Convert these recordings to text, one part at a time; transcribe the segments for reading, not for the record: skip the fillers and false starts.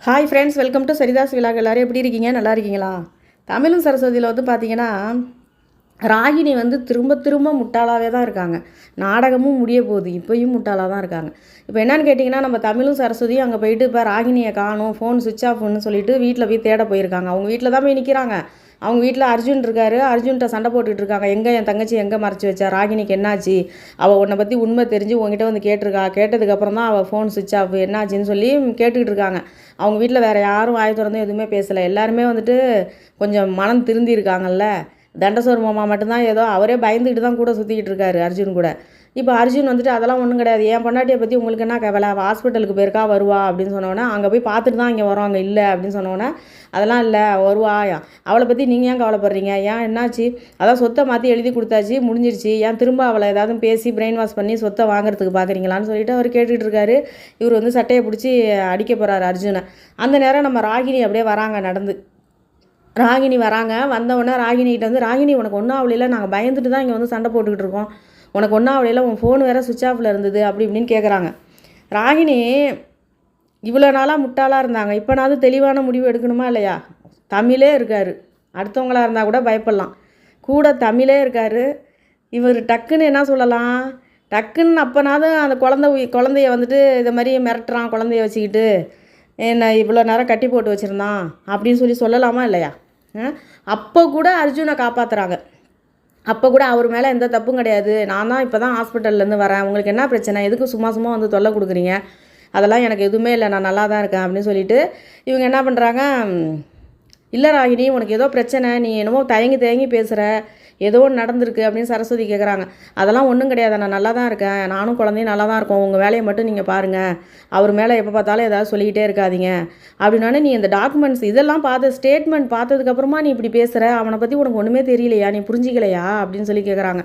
Hi friends, welcome to Saritha's vlog. எல்லோரும் எப்படி இருக்கீங்க? நல்லா இருக்கீங்களா? தமிழும் சரஸ்வதியில் வந்து பார்த்திங்கன்னா, ராகினி வந்து திரும்ப திரும்ப முட்டாளாகவே தான் இருக்காங்க. நாடகமும் முடிய போகுது, இப்போயும் முட்டாளாக தான் இருக்காங்க. இப்போ என்னென்னு கேட்டிங்கன்னா, நம்ம தமிழும் சரஸ்வதியும் அங்கே போயிட்டு இப்போ ராகினியை காணும், ஃபோன் சுவிட்ச் ஆஃப்னு சொல்லிட்டு வீட்டில் போய் தேட போயிருக்காங்க. அவங்க வீட்டில் தான் போய் நிற்கிறாங்க. அவங்க வீட்டில் அர்ஜுன் இருக்கார். அர்ஜுன்கிட்ட சண்டை போட்டுக்கிட்டு இருக்காங்க. எங்கே என் தங்கச்சி எங்கே மறைச்சி வச்சா, ராகினிக்கு என்னாச்சு, அவள் உன்னை பற்றி உண்மை தெரிஞ்சு உங்ககிட்ட வந்து கேட்டிருக்கா, கேட்டதுக்கப்புறம் தான் அவள் ஃபோன் சுவிட்ச் ஆஃப் என்னாச்சின்னு சொல்லி கேட்டுக்கிட்டு இருக்காங்க. அவங்க வீட்டில் வேறு யாரும் வாய் திறந்தும் எதுவுமே பேசலை. எல்லாருமே வந்துட்டு கொஞ்சம் மனம் திருந்திருக்காங்கல்ல. தண்டசோர் மாமா மட்டும்தான் ஏதோ அவரே பயந்துக்கிட்டு தான் கூட சுற்றிக்கிட்டு இருக்காரு அர்ஜுன் கூட. இப்போ அர்ஜுன் வந்துட்டு அதெல்லாம் ஒன்றும் கிடையாது, என் பொண்டாட்டியை பற்றி உங்களுக்கு என்ன கவலை, ஹாஸ்பிட்டலுக்கு போயிருக்கா வருவா அப்படின்னு சொன்னோன்னே, அங்கே போய் பார்த்துட்டு தான் இங்கே வரோம், அங்கே இல்லை அப்படின்னு சொன்னோன்னே, அதெல்லாம் இல்லை வருவா, அவளை பற்றி நீங்கள் ஏன் கவலைப்படுறீங்க, ஏன் என்னாச்சு, அதான் சொத்தை மாற்றி எழுதி கொடுத்தாச்சு முடிஞ்சிருச்சு, ஏன் திரும்ப அவளை ஏதாவது பேசி பிரெயின் வாஷ் பண்ணி சொத்தை வாங்குறதுக்கு பார்க்குறீங்களான்னு சொல்லிட்டு அவர் கேட்டுக்கிட்டு இருக்காரு. இவர் வந்து சட்டையை பிடிச்சி அடிக்க போகிறாரு அர்ஜுனை. அந்த நேரம் நம்ம ராகினி அப்படியே வராங்க நடந்து. ராகினி வராங்க. வந்தவுடனே ராகினிகிட்ட வந்து, ராகினி உனக்கு ஒன்றும் அவளையில், நாங்கள் பயந்துட்டு தான் இங்கே வந்து சண்டை போட்டுக்கிட்டு இருக்கோம், உனக்கு ஒன்றும் அவளையில், உன் ஃபோன் வேறு சுவிட்ச் ஆஃபில் இருந்தது அப்படி இப்படின்னு கேட்குறாங்க. ராகினி இவ்வளோ நாளாக முட்டாளாக இருந்தாங்க, இப்போனாவது தெளிவான முடிவு எடுக்கணுமா இல்லையா? தமிழே இருக்கார், அடுத்தவங்களாக இருந்தால் கூட பயப்படலாம், கூட தமிழே இருக்கார். இவர் டக்குன்னு என்ன சொல்லலாம், டக்குன்னு அப்போனாவது அந்த குழந்தைய வந்துட்டு இதை மாதிரி மிரட்டுறான், குழந்தைய வச்சுக்கிட்டு என்ன இவ்வளோ நேரம் கட்டி போட்டு வச்சுருந்தான் அப்படின்னு சொல்லலாமா இல்லையா? அப்போ கூட அர்ஜுனை காப்பாற்றுறாங்க. அப்போ கூட அவர் மேலே எந்த தப்பும் கிடையாது, நான் தான் இப்போ தான் ஹாஸ்பிட்டல்லேருந்து வரேன், உங்களுக்கு என்ன பிரச்சனை, எதுக்கு சும்மா சும்மா வந்து தொல்லை கொடுக்குறீங்க, அதெல்லாம் எனக்கு எதுவுமே இல்லை, நான் நல்லா தான் இருக்கேன் அப்படின்னு சொல்லிட்டு இவங்க என்ன பண்ணுறாங்க, இல்லை ராகினி உனக்கு ஏதோ பிரச்சனை, நீ என்னமோ தயங்கி தயங்கி பேசுகிற, ஏதோ ஒன்று நடந்திருக்கு அப்படின்னு சரஸ்வதி கேட்குறாங்க. அதெல்லாம் ஒன்றும் கிடையாது, நான் நல்லா தான் இருக்கேன், நானும் குழந்தையும் நல்லா தான் இருக்கோம், உங்கள் வேலையை மட்டும் நீங்கள் பாருங்கள், அவர் மேலே எப்போ பார்த்தாலும் ஏதாவது சொல்லிக்கிட்டே இருக்காதீங்க அப்படின்னானே, நீ இந்த டாக்குமெண்ட்ஸ் இதெல்லாம் ஸ்டேட்மெண்ட் பார்த்ததுக்கப்புறமா நீ இப்படி பேசுகிற, அவனை பற்றி உனக்கு ஒன்றுமே தெரியலையா, நீ புரிஞ்சிக்கலையா அப்படின்னு சொல்லி கேட்குறாங்க.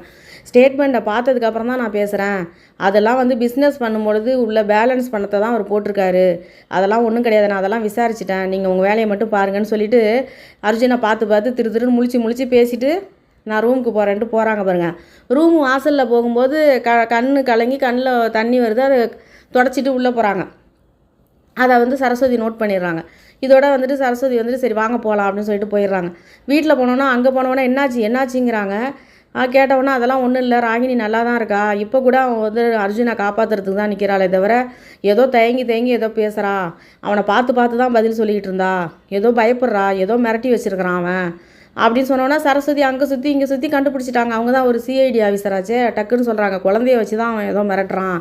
ஸ்டேட்மெண்ட்டை பார்த்ததுக்கப்புறம் தான் நான் பேசுகிறேன், அதெல்லாம் வந்து பிஸ்னஸ் பண்ணும்பொழுது உள்ள பேலன்ஸ் பணத்தை தான் அவர் போட்டிருக்காரு, அதெல்லாம் ஒன்றும் கிடையாது, நான் அதெல்லாம் விசாரிச்சிட்டேன், நீங்கள் உங்கள் வேலையை மட்டும் பாருங்கன்னு சொல்லிட்டு அர்ஜுனை பார்த்து திருன்னு முழிச்சு பேசிவிட்டு நான் ரூமுக்கு போகிறேன்ட்டு போகிறாங்க பாருங்கள். ரூமு வாசலில் போகும்போது கண்ணு கலங்கி கண்ணில் தண்ணி வருது, அதை தொடச்சிட்டு உள்ளே போகிறாங்க. அதை வந்து சரஸ்வதி நோட் பண்ணிடுறாங்க. இதோட வந்துட்டு சரஸ்வதி வந்துட்டு சரி வாங்க போகலாம் அப்படின்னு சொல்லிட்டு போயிடுறாங்க. வீட்டில் போனோன்னா அங்கே போனோன்னா என்னாச்சுங்கிறாங்க. கேட்டவுடனே அதெல்லாம் ஒன்றும் இல்லை, ராகினி நல்லா தான் இருக்கா, இப்போ கூட அவன் வந்து அர்ஜுனை காப்பாற்றுறதுக்கு தான் நிற்கிறாளே தவிர ஏதோ தயங்கி ஏதோ பேசுகிறா, அவனை பார்த்து தான் பதில் சொல்லிக்கிட்டு இருந்தா, ஏதோ பயப்படுறா, ஏதோ மிரட்டி வச்சுருக்கிறான் அவன் அப்படின்னு சொன்னோன்னா சரஸ்வதி அங்கே சுற்றி இங்கே சுற்றி கண்டுபிடிச்சிட்டாங்க. அவங்க தான் ஒரு சிஐடி ஆஃபீஸராச்சே. டக்குன்னு சொல்கிறாங்க, குழந்தைய வச்சு தான் அவன் ஏதோ மிரட்டுறான்,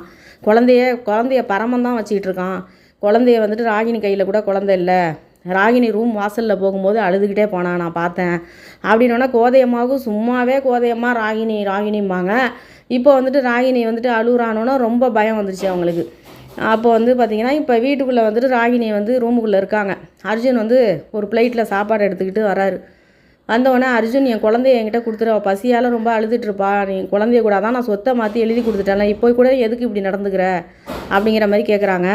குழந்தைய பரமம் தான் வச்சுக்கிட்டு இருக்கான், குழந்தைய வந்துட்டு ராகினி கையில் கூட குழந்தை இல்லை, ராகினி ரூம் வாசலில் போகும்போது அழுதுகிட்டே போனான், நான் பார்த்தேன் அப்படின்னோன்னா கோதையம்மாவுக்கும் சும்மாவே கோதையம்மா ராகினிம்பாங்க. இப்போ வந்துட்டு ராகினி வந்துட்டு அழுகுறானோன்னா ரொம்ப பயம் வந்துருச்சு அவங்களுக்கு. அப்போ வந்து பார்த்திங்கன்னா இப்போ வீட்டுக்குள்ளே வந்துட்டு ராகினி வந்து ரூமுக்குள்ளே இருக்காங்க. அர்ஜுன் வந்து ஒரு பிளேட்டில் சாப்பாடு எடுத்துக்கிட்டு வராரு. வந்தவொடனே அர்ஜுன் என் குழந்தைய என்கிட்ட கொடுத்துரு, அவள் பசியால் ரொம்ப அழுதுட்டுருப்பா, நீ குழந்தைய கூட தான் நான் சொத்தை மாற்றி எழுதி கொடுத்துட்டேன்ல, இப்போ கூட எதுக்கு இப்படி நடந்துக்கிற அப்படிங்கிற மாதிரி கேட்குறாங்க.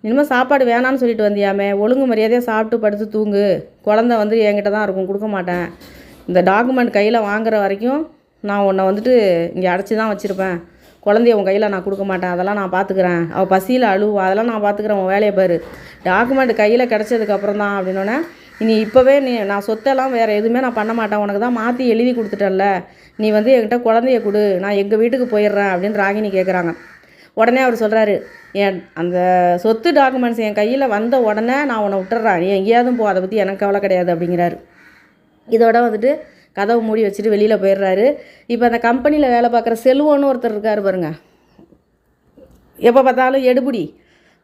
இனிமேல் சாப்பாடு வேணான்னு சொல்லிட்டு வந்தியாமே, ஒழுங்கு மரியாதையாக சாப்பிட்டு படுத்து தூங்கு, குழந்தை வந்து என்கிட்ட தான் இருக்கும், கொடுக்க மாட்டேன், இந்த டாக்குமெண்ட் கையில் வாங்குற வரைக்கும் நான் உன்னை வந்துட்டு இங்கே அடைச்சி தான் வச்சுருப்பேன், குழந்தைய உன் கையில் நான் கொடுக்க மாட்டேன், அதெல்லாம் நான் பார்த்துக்கிறேன், அவள் பசியில் அழுவா, அதெல்லாம் நான் பார்த்துக்கிறேன், உன் வேலையை பாரு, டாக்குமெண்ட் கையில் கிடச்சதுக்கப்புறம் தான் அப்படின்னோடனே, இனி இப்போவே நான் சொத்தெல்லாம் வேறு எதுவுமே நான் பண்ண மாட்டேன், உனக்கு தான் மாற்றி எழுதி கொடுத்துட்டேன்ல, நீ வந்து என்கிட்ட குழந்தைய கொடு, நான் எங்கள் வீட்டுக்கு போயிடுறேன் அப்படின்னு ராகினி கேட்குறாங்க. உடனே அவர் சொல்கிறாரு, அந்த சொத்து டாக்குமெண்ட்ஸ் என் கையில் வந்த உடனே நான் உன்னை விட்டுறேன், நீ எங்கேயாவது போ, அதை பற்றி எனக்கு கவலை கிடையாது அப்படிங்கிறாரு. இதோட வந்துட்டு கதவை மூடி வச்சுட்டு வெளியில் போயிடுறாரு. இப்போ அந்த கம்பெனியில் வேலை பார்க்குற செல்வன்னு ஒருத்தர் இருக்கார் பாருங்க, எப்போ பார்த்தாலும் எடுபடி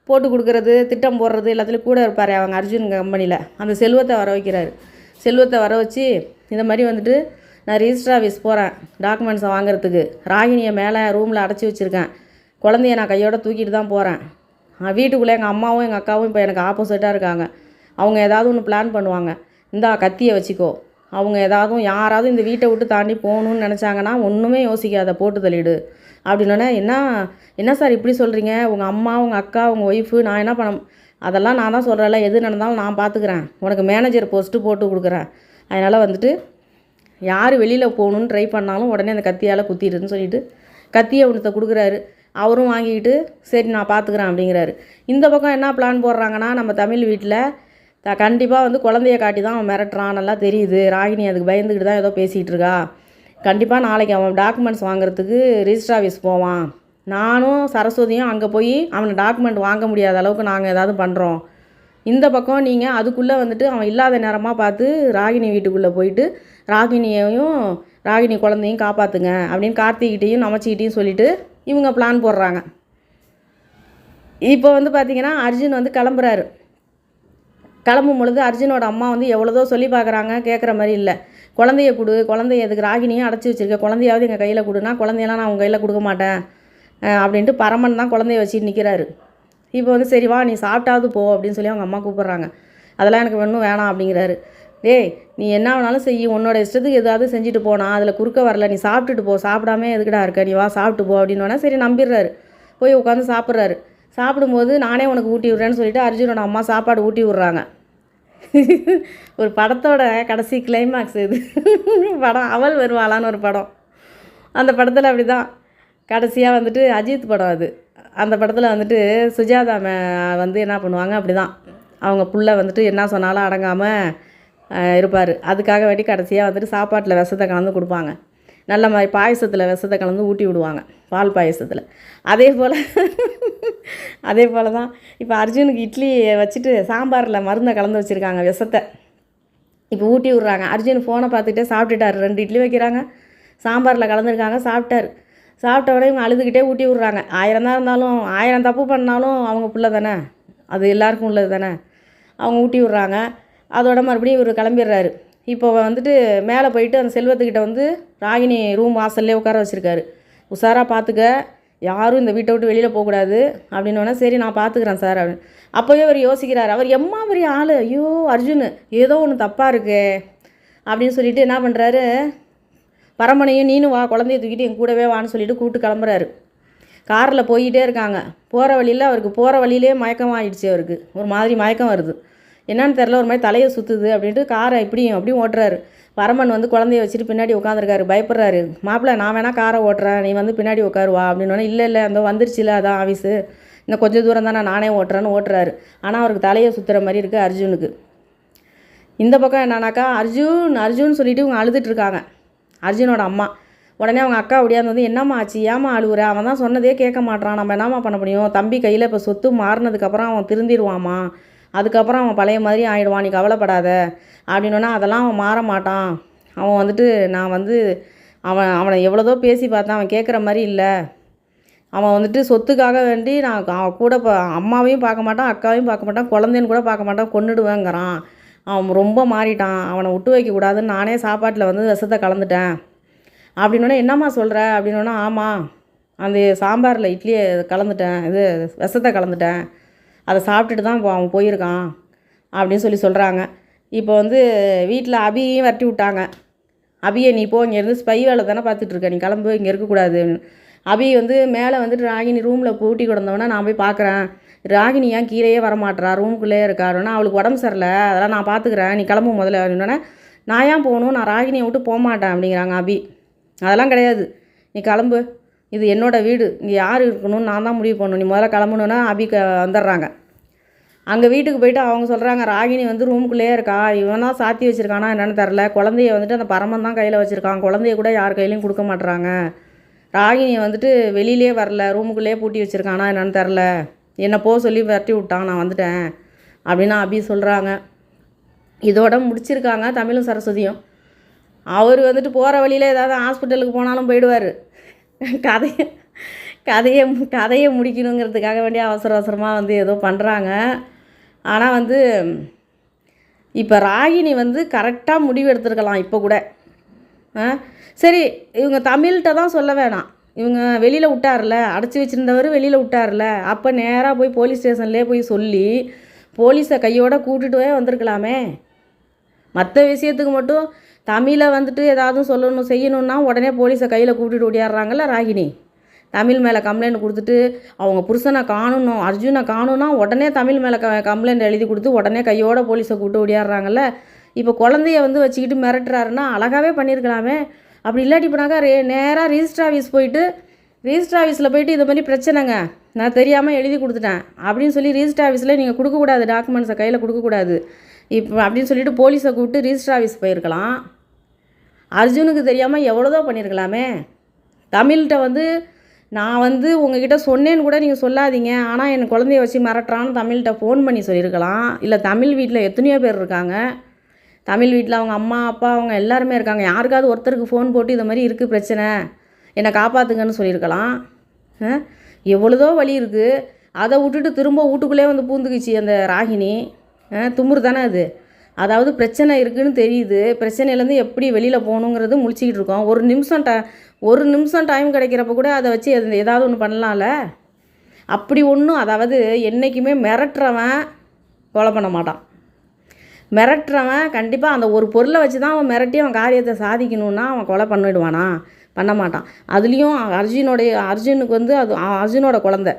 போட்டு கொடுக்குறது, திட்டம் போடுறது எல்லாத்துலேயும் கூட இருப்பார் அவங்க அர்ஜுன் கம்பெனியில். அந்த செல்வத்தை வர வைக்கிறாரு. செல்வத்தை வர வச்சு இந்த மாதிரி வந்துட்டு, நான் ரிஜிஸ்டர் ஆஃபீஸ் போகிறேன் டாக்குமெண்ட்ஸை வாங்குறதுக்கு, ராகினியை மேலே ரூமில் அடைச்சி வச்சுருக்கேன், குழந்தைய நான் கையோடு தூக்கிட்டு தான் போகிறேன், வீட்டுக்குள்ளே எங்கள் அம்மாவும் எங்கள் அக்காவும் இப்போ எனக்கு ஆப்போசிட்டாக இருக்காங்க, அவங்க ஏதாவது ஒன்று பிளான் பண்ணுவாங்க, இந்தா கத்தியை வச்சுக்கோ, அவங்க யாராவது இந்த வீட்டை விட்டு தாண்டி போகணுன்னு நினச்சாங்கன்னா ஒன்றுமே யோசிக்காத, போட்டு தள்ளிடு அப்படின்னோடனே, என்ன சார் இப்படி சொல்கிறீங்க, உங்கள் அம்மா உங்கள் அக்கா உங்கள் ஒய்ஃபு நான் என்ன பண்ண, அதெல்லாம் நான் தான் சொல்கிறேன்ல, எது நடந்தாலும் நான் பார்த்துக்கிறேன், உனக்கு மேனேஜர் போஸ்ட்டு போட்டு கொடுக்குறேன், அதனால் வந்துட்டு யார் வெளியில் போகணுன்னு ட்ரை பண்ணாலும் உடனே அந்த கத்தியால் குத்திடுன்னு சொல்லிட்டு கத்தியை ஒன்றத்தை கொடுக்குறாரு. அவரும் வாங்கிக்கிட்டு சரி நான் பார்த்துக்குறேன் அப்படிங்கிறாரு. இந்த பக்கம் என்ன பிளான் போடுறாங்கன்னா, நம்ம தமிழ் வீட்டில் கண்டிப்பாக வந்து குழந்தைய காட்டி தான் அவன் மிரட்டுறான், நல்லா தெரியுது. ராகினி அதுக்கு பயந்துக்கிட்டு தான் ஏதோ பேசிகிட்டு இருக்கா. கண்டிப்பாக நாளைக்கு அவன் டாக்குமெண்ட்ஸ் வாங்குறதுக்கு ரிஜிஸ்டர் ஆஃபீஸ் போவான். நானும் சரஸ்வதியும் அங்கே போய் அவனை டாக்குமெண்ட் வாங்க முடியாத அளவுக்கு நாங்கள் ஏதாவது பண்ணுறோம். இந்த பக்கம் நீங்கள் அதுக்குள்ளே வந்துட்டு அவன் இல்லாத நேரமாக பார்த்து ராகினி வீட்டுக்குள்ளே போயிட்டு ராகினியையும் ராகினி குழந்தையும் காப்பாற்றுங்க அப்படின்னு கார்த்திகிட்டையும் நமச்சிக்கிட்டையும் சொல்லிவிட்டு இவங்க பிளான் போடுறாங்க. இப்போ வந்து பார்த்திங்கன்னா அர்ஜுன் வந்து கிளம்புறாரு. கிளம்பும் பொழுது அர்ஜுனோட அம்மா வந்து எவ்வளோதோ சொல்லி பார்க்குறாங்க, கேட்குற மாதிரி இல்லை. குழந்தைய கொடு, குழந்தைய எதுக்கு ராகினியும் அடைச்சி வச்சுருக்க, குழந்தையாவது எங்கள் கையில் கொடுனா, குழந்தையெல்லாம் நான் உங்கள் கையில் கொடுக்க மாட்டேன் அப்படின்ட்டு பரமன் தான் குழந்தைய வச்சுட்டு நிற்கிறாரு. இப்போ வந்து சரி வா நீ சாப்பிட்டாவது போ அப்படின்னு சொல்லி அவங்க அம்மா கூப்பிட்றாங்க. அதெல்லாம் எனக்கு ஒன்றும் வேணாம் அப்படிங்கிறாரு. டேய் நீ என்ன வேணாலும் செய், உன்னோட இஷ்டத்துக்கு எதாவது செஞ்சுட்டு போனா அதில் குறுக்க வரல, நீ சாப்பிட்டுட்டு போ, சாப்பிடாமே எதுக்குடா இருக்க, நீ வா சாப்பிட்டு போ அப்படின்னோடனே சரி நம்பிடுறாரு. போய் உட்காந்து சாப்பிட்றாரு. சாப்பிடும்போது நானே உனக்கு ஊட்டி விட்றேன்னு சொல்லிட்டு அர்ஜுனோட அம்மா சாப்பாடு ஊட்டி விட்றாங்க. ஒரு படத்தோட கடைசி கிளைமேக்ஸ் இது. படம் அவள் வருவாளான்னு ஒரு படம். அந்த படத்தில் அப்படி தான் கடைசியாக வந்துட்டு அஜித் படம் அது. அந்த படத்தில் வந்துட்டு சுஜாதா வந்து என்ன பண்ணுவாங்க, அப்படி தான் அவங்க புள்ள வந்துட்டு என்ன சொன்னாலும் அடங்காமல் இருப்பார். அதுக்காக வேண்டி கடைசியாக வந்துட்டு சாப்பாட்டில் விஷத்தை கலந்து கொடுப்பாங்க. நல்ல மாதிரி பாயசத்தில் விஷத்தை கலந்து ஊட்டி விடுவாங்க, பால் பாயசத்தில். அதே போல் தான் இப்போ அர்ஜுனுக்கு இட்லி வச்சுட்டு சாம்பாரில் மருந்தை கலந்து வச்சுருக்காங்க, விஷத்தை இப்போ ஊட்டி விட்றாங்க. அர்ஜுன் ஃபோனை பார்த்துக்கிட்டே சாப்பிட்டுட்டார். 2 இட்லி வைக்கிறாங்க, சாம்பாரில் கலந்துருக்காங்க, சாப்பிட்டார். சாப்பிட்ட உடனே இவங்க அழுதுகிட்டே ஊட்டி விட்றாங்க. 1000 தான் இருந்தாலும் 1000 தப்பு பண்ணாலும் அவங்க பிள்ளை தானே, அது எல்லாருக்கும் உள்ளது தானே. அவங்க ஊட்டி விட்றாங்க. அதோட மறுபடியும் இவர் கிளம்பிடுறாரு. இப்போ வந்துட்டு மேலே போயிட்டு அந்த செல்வத்துக்கிட்ட வந்து ராகினி ரூம் வாசல்லே உட்கார வச்சுருக்காரு. உஷாராக பார்த்துக்க, யாரும் இந்த வீட்டை விட்டு வெளியில் போகக்கூடாது அப்படின்னோடனே சரி நான் பார்த்துக்குறேன் சார் அப்படின்னு. அப்போவே அவர் யோசிக்கிறார். அவர் எம்மா பெரிய ஆள், ஐயோ அர்ஜுன் ஏதோ ஒன்று தப்பாக இருக்கு அப்படின்னு சொல்லிட்டு என்ன பண்ணுறாரு, பரமனையும் நீனும் வா குழந்தைய தூக்கிட்டு என் கூடவே வான்னு சொல்லிட்டு கூப்பிட்டு கிளம்புறாரு. காரில் போய்கிட்டே இருக்காங்க. போகிற வழியில் அவருக்கு போகிற வழியிலே மயக்கமாகிடுச்சு. அவருக்கு ஒரு மாதிரி மயக்கம் வருது, என்னன்னு தெரில, ஒரு மாதிரி தலையை சுற்றுது அப்படின்ட்டு காரை இப்படியும் அப்படியும் ஓட்டுறாரு. பரமன் வந்து குழந்தைய வச்சுட்டு பின்னாடி உட்காந்துருக்காரு, பயப்படுறாரு. மாப்பிள்ளை நான் வேணால் காரை ஓட்டுறேன், நீ வந்து பின்னாடி உட்காருவா அப்படின்னோடனே இல்லை அந்த வந்துருச்சுல அதான் ஆஃபீஸு, இன்னும் கொஞ்சம் தூரம் தான் நானே ஓட்டுறேன்னு ஓட்டுறாரு. ஆனால் அவருக்கு தலையை சுற்றுற மாதிரி இருக்குது அர்ஜுனுக்கு. இந்த பக்கம் என்னன்னாக்கா அர்ஜுன் சொல்லிவிட்டு இவங்க அழுதுட்டுருக்காங்க, அர்ஜுனோட அம்மா. உடனே அவங்க அக்கா ஒடியாந்து வந்து என்னம்மா ஆச்சு, ஏம்மா அழுவுற, அவன் தான் சொன்னதே கேட்க மாட்டான், நம்ம என்னம்மா பண்ண முடியும், தம்பி கையில் இப்போ சொத்து மாறினதுக்கப்புறம் அவன் திருந்திடுவாம்மா, அதுக்கப்புறம் அவன் பழைய மாதிரி ஆகிடுவான், நீ கவலைப்படாத அப்படின்னோன்னா அதெல்லாம் அவன் மாற மாட்டான். அவன் வந்துட்டு நான் வந்து அவனை எவ்வளோதோ பேசி பார்த்தேன், அவன் கேட்குற மாதிரி இல்லை. அவன் வந்துட்டு சொத்துக்காக வேண்டி நான் அவன் கூட அம்மாவையும் பார்க்க மாட்டான், அக்காவையும் பார்க்க மாட்டான், குழந்தைன்னு கூட பார்க்க மாட்டான், கொன்னுடுவேங்கிறான். அவன் ரொம்ப மாறிட்டான், அவனை விட்டு வைக்கக்கூடாதுன்னு நானே சாப்பாட்டில் வந்து விஷத்தை கலந்துட்டேன் அப்படின்னோடனே என்னம்மா சொல்கிற அப்படின்னோன்னா ஆமாம் அந்த சாம்பாரில் இட்லியை கலந்துட்டேன், விஷத்தை கலந்துட்டேன், அதை சாப்பிட்டுட்டு தான் இப்போ அவன் போயிருக்கான் அப்படின்னு சொல்கிறாங்க. இப்போ வந்து வீட்டில் அபியையும் வரட்டி விட்டாங்க. அபியை நீ போ, இங்கேருந்து ஸ்பை வேலை தானே பார்த்துட்ருக்க, நீ கிளம்பு, இங்கே இருக்கக்கூடாது. அபி வந்து மேலே வந்துட்டு ராகினி ரூமில் பூட்டி கிடந்தவொடனே நான் போய் பார்க்குறேன், ராகினி ஏன் கீழேயே வரமாட்டா, ரூமுக்குள்ளேயே இருக்காருன்னா அவளுக்கு உடம்பு சரியில்லை, அதெல்லாம் நான் பார்த்துக்கிறேன், நீ கிளம்பு முதல்ல அப்படின்னோடனே நான் ஏன் போகணும், நான் ராகினியை விட்டு போக மாட்டேன் அப்படிங்கிறாங்க அபி. அதெல்லாம் கிடையாது, நீ கிளம்பு, இது என்னோடய வீடு, இங்கே யார் இருக்கணும்னு நான் தான் முடிவு பண்ணணும், நீ முதல்ல கிளம்பணுன்னா அபி வந்துடுறாங்க. அங்கே வீட்டுக்கு போயிட்டு அவங்க சொல்கிறாங்க ராகினி வந்து ரூமுக்குள்ளேயே இருக்கா, இவனா சாத்தி வச்சுருக்கானா என்னென்னு தெரில, குழந்தைய வந்துட்டு அந்த பரமன் தான் கையில் வச்சுருக்கான், குழந்தைய கூட யார் கையிலையும் கொடுக்க மாட்டுறாங்க, ராகினியை வந்துட்டு வெளியிலே வரல, ரூமுக்குள்ளேயே பூட்டி வச்சுருக்கானா என்னென்னு தெரில, என்னை போக சொல்லி விரட்டி விட்டான், நான் வந்துட்டேன் அப்படின்னு அபி சொல்கிறாங்க. இதோட முடிச்சிருக்காங்க தமிழும் சரஸ்வதியும். அவர் வந்துட்டு போகிற வழியில் ஏதாவது ஹாஸ்பிட்டலுக்கு போனாலும் போயிடுவார். கதையை முடிக்கணுங்கிறதுக்காக வேண்டிய அவசரமாக வந்து ஏதோ பண்ணுறாங்க. ஆனால் வந்து இப்போ ராகினி வந்து கரெக்டாக முடிவு எடுத்துருக்கலாம் இப்போ கூட. சரி இவங்க தமிழ்கிட்ட தான் சொல்ல வேணாம், இவங்க வெளியில் விட்டார்ல, அடைச்சி வச்சுருந்தவர் வெளியில் விட்டார்ல, அப்போ நேராக போய் போலீஸ் ஸ்டேஷன்லேயே போய் சொல்லி போலீஸை கையோடு கூட்டிகிட்டே வந்திருக்கலாமே. மற்ற விஷயத்துக்கு மட்டும் தமிழை வந்துட்டு ஏதாவது சொல்லணும் செய்யணுன்னா உடனே போலீஸை கையில் கூட்டிகிட்டு ஓடியாடுறாங்கல்ல ராகினி. தமிழ் மேலே கம்ப்ளைண்ட் கொடுத்துட்டு அவங்க புருஷனை காணணும், அர்ஜுனை காணுன்னா உடனே தமிழ் மேலே கம்ப்ளைண்ட் எழுதி கொடுத்து உடனே கையோட போலீஸை கூப்பிட்டு ஓடியாடுறாங்கல்ல. இப்போ குழந்தைய வந்து வச்சுக்கிட்டு மிரட்டுறாருன்னா அழகாகவே பண்ணியிருக்கலாமே. அப்படி இல்லாட்டி போனாக்கா நேராக ரிஜிஸ்டர் ஆஃபீஸ் போயிட்டு ரிஜிஸ்டர் ஆஃபீஸில் போய்ட்டு இது மாதிரி பிரச்சனைங்க, நான் தெரியாமல் எழுதி கொடுத்துட்டேன் அப்படின்னு சொல்லி ரிஜிஸ்டர் ஆஃபீஸில் நீங்கள் கொடுக்கக்கூடாது, டாக்குமெண்ட்ஸை கையில் கொடுக்கக்கூடாது இப்போ அப்படின்னு சொல்லிட்டு போலீஸை கூப்பிட்டு ரிஜிஸ்டர் ஆஃபீஸ் போயிருக்கலாம். அர்ஜுனுக்கு தெரியாமல் எவ்வளோதோ பண்ணியிருக்கலாமே. தமிழ்கிட்ட வந்து நான் வந்து உங்ககிட்ட சொன்னேன்னு கூட நீங்கள் சொல்லாதீங்க, ஆனால் என் குழந்தைய வச்சு மிரட்டுறான்னு தமிழ்கிட்ட ஃபோன் பண்ணி சொல்லியிருக்கலாம். இல்லை தமிழ் வீட்டில் எத்தனையோ பேர் இருக்காங்க, தமிழ் வீட்டில் அவங்க அம்மா அப்பா அவங்க எல்லாருமே இருக்காங்க, யாருக்காவது ஒருத்தருக்கு ஃபோன் போட்டு இது மாதிரி இருக்குது பிரச்சனை என்னை காப்பாற்றுங்கன்னு சொல்லியிருக்கலாம். எவ்வளோதோ வழி இருக்குது. அதை விட்டுட்டு திரும்ப வீட்டுக்குள்ளே வந்து பூந்துக்குச்சு அந்த ராகினி. துமுறு தானே அது. அதாவது பிரச்சனை இருக்குதுன்னு தெரியுது, பிரச்சனையிலேருந்து எப்படி வெளியில் போகணுங்கிறது முழிச்சிக்கிட்டு இருக்கோம். ஒரு நிமிஷம் டைம் கிடைக்கிறப்ப கூட அதை வச்சு ஏதாவது ஒன்று பண்ணலாம்ல. அப்படி ஒன்றும், அதாவது என்றைக்குமே மிரட்டுறவன் கொலை பண்ண மாட்டான். மிரட்டுறவன் கண்டிப்பாக அந்த ஒரு பொருளை வச்சு தான் அவன் மிரட்டி அவன் காரியத்தை சாதிக்கணுன்னா அவன் கொலை பண்ணிடுவானா? பண்ண மாட்டான். அதுலேயும் அர்ஜுனுக்கு வந்து அது அர்ஜுனோட குழந்தை,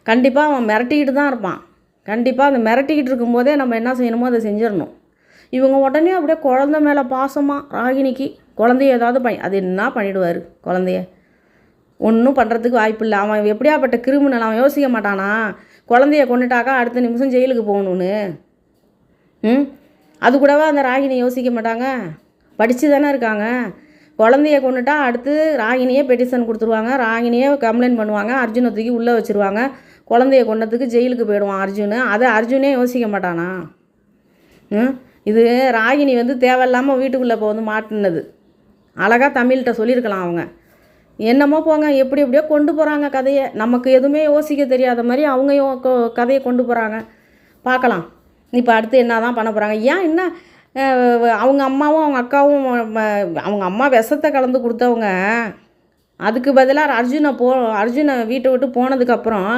கண்டிப்பாக அவன் மிரட்டிக்கிட்டு தான் இருப்பான். கண்டிப்பாக அந்த மிரட்டிக்கிட்டு இருக்கும்போதே நம்ம என்ன செய்யணுமோ அதை செஞ்சிடணும். இவங்க உடனே அப்படியே குழந்தை மேலே பாசமாக ராகினிக்கு குழந்தைய ஏதாவது அது என்ன பண்ணிவிடுவார் குழந்தைய? ஒன்றும் பண்ணுறதுக்கு வாய்ப்பு இல்லை. அவன் எப்படியாப்பட்ட கிரிமினல், அவன் யோசிக்க மாட்டானா குழந்தைய கொண்டுட்டாக்கா அடுத்த நிமிஷம் ஜெயிலுக்கு போகணுன்னு? அது கூடவா அந்த ராகினி யோசிக்க மாட்டாங்க? படித்து தானே இருக்காங்க. குழந்தைய கொண்டுட்டா அடுத்து ராகினியே பெட்டிஷன் கொடுத்துருவாங்க, ராகினியே கம்ப்ளைண்ட் பண்ணுவாங்க, அர்ஜுனை தூக்கி உள்ளே வச்சுருவாங்க, குழந்தைய கொண்டதுக்கு ஜெயிலுக்கு போயிடுவான் அர்ஜுனு. அதை அர்ஜுனே யோசிக்க மாட்டானா? இது ராகினி வந்து தேவையில்லாமல் வீட்டுக்குள்ளே இப்போ வந்து மாட்டினது. அழகாக தமிழ்கிட்ட சொல்லியிருக்கலாம் அவங்க. என்னமோ போங்க, எப்படி எப்படியோ கொண்டு போகிறாங்க கதையை. நமக்கு எதுவுமே யோசிக்க தெரியாத மாதிரி அவங்க கதையை கொண்டு போகிறாங்க. பார்க்கலாம் இப்போ அடுத்து என்ன தான் பண்ண போகிறாங்க. ஏன் என்ன அவங்க அம்மாவும் அவங்க அக்காவும் அவங்க அம்மா விஷத்தை கலந்து கொடுத்தவங்க, அதுக்கு பதிலாக அர்ஜுனை வீட்டை விட்டு போனதுக்கப்புறம்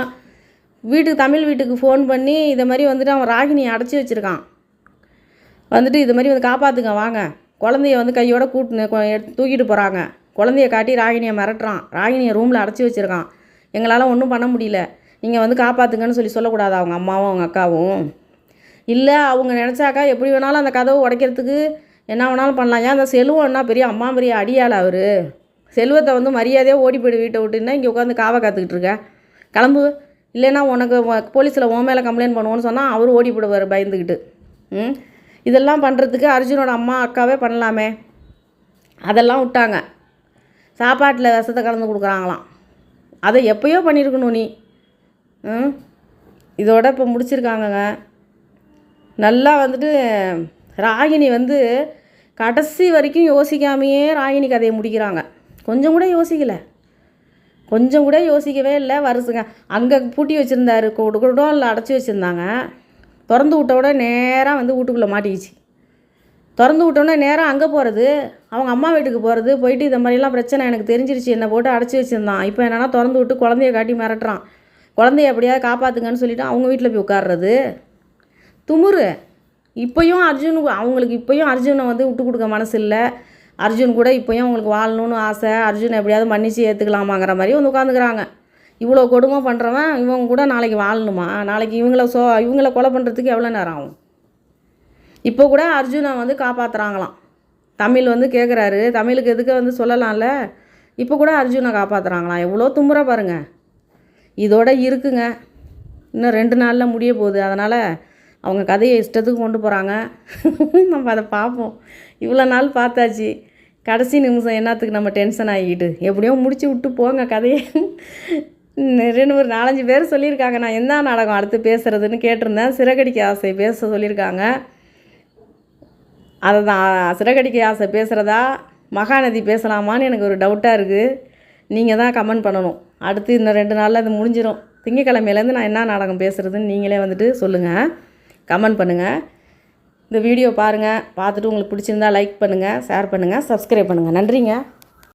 தமிழ் வீட்டுக்கு ஃபோன் பண்ணி இதை மாதிரி வந்துட்டு அவன் ராகினியை அடைச்சி வச்சுருக்கான். வந்துட்டு இது மாதிரி வந்து காப்பாற்றுங்க வாங்க, குழந்தைய வந்து கையோட தூக்கிட்டு போகிறாங்க, குழந்தைய காட்டி ராகினியை மிரட்டுறான், ராகினியை ரூமில் அடைச்சி வச்சுருக்கான், எங்களால் ஒன்றும் பண்ண முடியல, நீங்கள் வந்து காப்பாற்றுங்கன்னு சொல்லக்கூடாது அவங்க அம்மாவும் அவங்க அக்காவும்? இல்லை அவங்க நினச்சாக்கா எப்படி வேணாலும் அந்த கதவை உடைக்கிறதுக்கு என்ன வேணாலும் பண்ணலாம். ஏன் அந்த செல்வம் என்ன பெரிய அடியாள் அவர்? செல்வத்தை வந்து மரியாதையாக ஓடி போய்டு வீட்டை விட்டுன்னா இங்கே உட்காந்து காவை காத்துக்கிட்டு இருக்க, கிளம்பு, இல்லைன்னா உனக்கு போலீஸில் உன் மேலே கம்ப்ளைண்ட் பண்ணுவோன்னு சொன்னால் அவர் ஓடி போடுவார் பயந்துக்கிட்டு. இதெல்லாம் பண்ணுறதுக்கு அர்ஜுனோட அம்மா அக்காவே பண்ணலாமே. அதெல்லாம் விட்டாங்க. சாப்பாட்டில் விஷத்தை கலந்து கொடுக்குறாங்களாம். அதை எப்போயோ பண்ணியிருக்கணும் நீ. இதோட இப்போ முடிச்சிருக்காங்கங்க. நல்லா வந்துட்டு ராகினி வந்து கடைசி வரைக்கும் யோசிக்காமையே ராகினி கதையை முடிக்கிறாங்க. கொஞ்சம் கூட யோசிக்கவே இல்லை. வருஷங்க அங்கே பூட்டி வச்சுருந்தாரு, குடோனில் அடைச்சி வச்சுருந்தாங்க. திறந்து விட்டோட நேராக வந்து வீட்டுக்குள்ளே மாட்டிக்கிச்சு. திறந்து விட்டோன்னே நேராக அங்கே போகிறது, அவங்க அம்மா வீட்டுக்கு போகிறது, போயிட்டு இந்த மாதிரிலாம் பிரச்சனை எனக்கு தெரிஞ்சிருச்சு, என்னை போட்டு அடைச்சி வச்சுருந்தான், இப்போ என்னென்னா திறந்து விட்டு குழந்தைய காட்டி மிரட்டுறான், குழந்தைய எப்படியாவது காப்பாற்றுங்கன்னு சொல்லிவிட்டு அவங்க வீட்டில் போய் உட்கார்றது. துமுறு. அவங்களுக்கு இப்போயும் அர்ஜுனை வந்து விட்டு கொடுக்க மனசு இல்லை. அர்ஜுன் கூட இப்போயும் அவங்களுக்கு வாழணும்னு ஆசை. அர்ஜுனை எப்படியாவது மன்னிச்சு ஏற்றுக்கலாமாங்கிற மாதிரி வந்து உட்காந்துக்கிறாங்க. இவ்வளோ கொடுமை பண்ணுறவன் இவங்க கூட நாளைக்கு வாழணுமா? நாளைக்கு இவங்கள கொலை பண்ணுறதுக்கு எவ்வளோ நேரம் ஆகும்? இப்போ கூட அர்ஜுனை வந்து காப்பாற்றுறாங்களாம். தமிழ் வந்து கேட்குறாரு, தமிழுக்கு எதுக்கு வந்து சொல்லலாம்ல. இப்போ கூட அர்ஜுனை காப்பாற்றுறாங்களாம். எவ்வளோ தும்புற பாருங்கள். இதோட இருக்குங்க, இன்னும் 2 நாளில் முடிய போகுது. அதனால் அவங்க கதையை இஷ்டத்துக்கு கொண்டு போகிறாங்க. நம்ம அதை பார்ப்போம். இவ்வளோ நாள் பார்த்தாச்சு, கடைசி நிமிஷம் என்னத்துக்கு நம்ம டென்ஷன் ஆகிக்கிட்டு? எப்படியோ முடிச்சு விட்டு போங்க கதையை. ஒரு 4-5 பேர் சொல்லியிருக்காங்க நான் என்ன நாடகம் அடுத்து பேசுகிறதுன்னு கேட்டிருந்தேன். சிறகடிக்க ஆசை பேச சொல்லியிருக்காங்க. அதை தான் சிறகடிக்க ஆசை பேசுகிறதா மகாநதி பேசலாமான்னு எனக்கு ஒரு டவுட்டாக இருக்குது. நீங்கள் தான் கமெண்ட் பண்ணணும். அடுத்து இன்னும் 2 நாளில் அது முடிஞ்சிடும். திங்கக்கிழமையிலேருந்து நான் என்ன நாடகம் பேசுகிறதுன்னு நீங்களே வந்துட்டு சொல்லுங்கள், கமெண்ட் பண்ணுங்கள். இந்த வீடியோ பாருங்கள், பார்த்துட்டு உங்களுக்கு பிடிச்சிருந்தா லைக் பண்ணுங்கள், ஷேர் பண்ணுங்கள், சப்ஸ்கிரைப் பண்ணுங்கள். நன்றிங்க.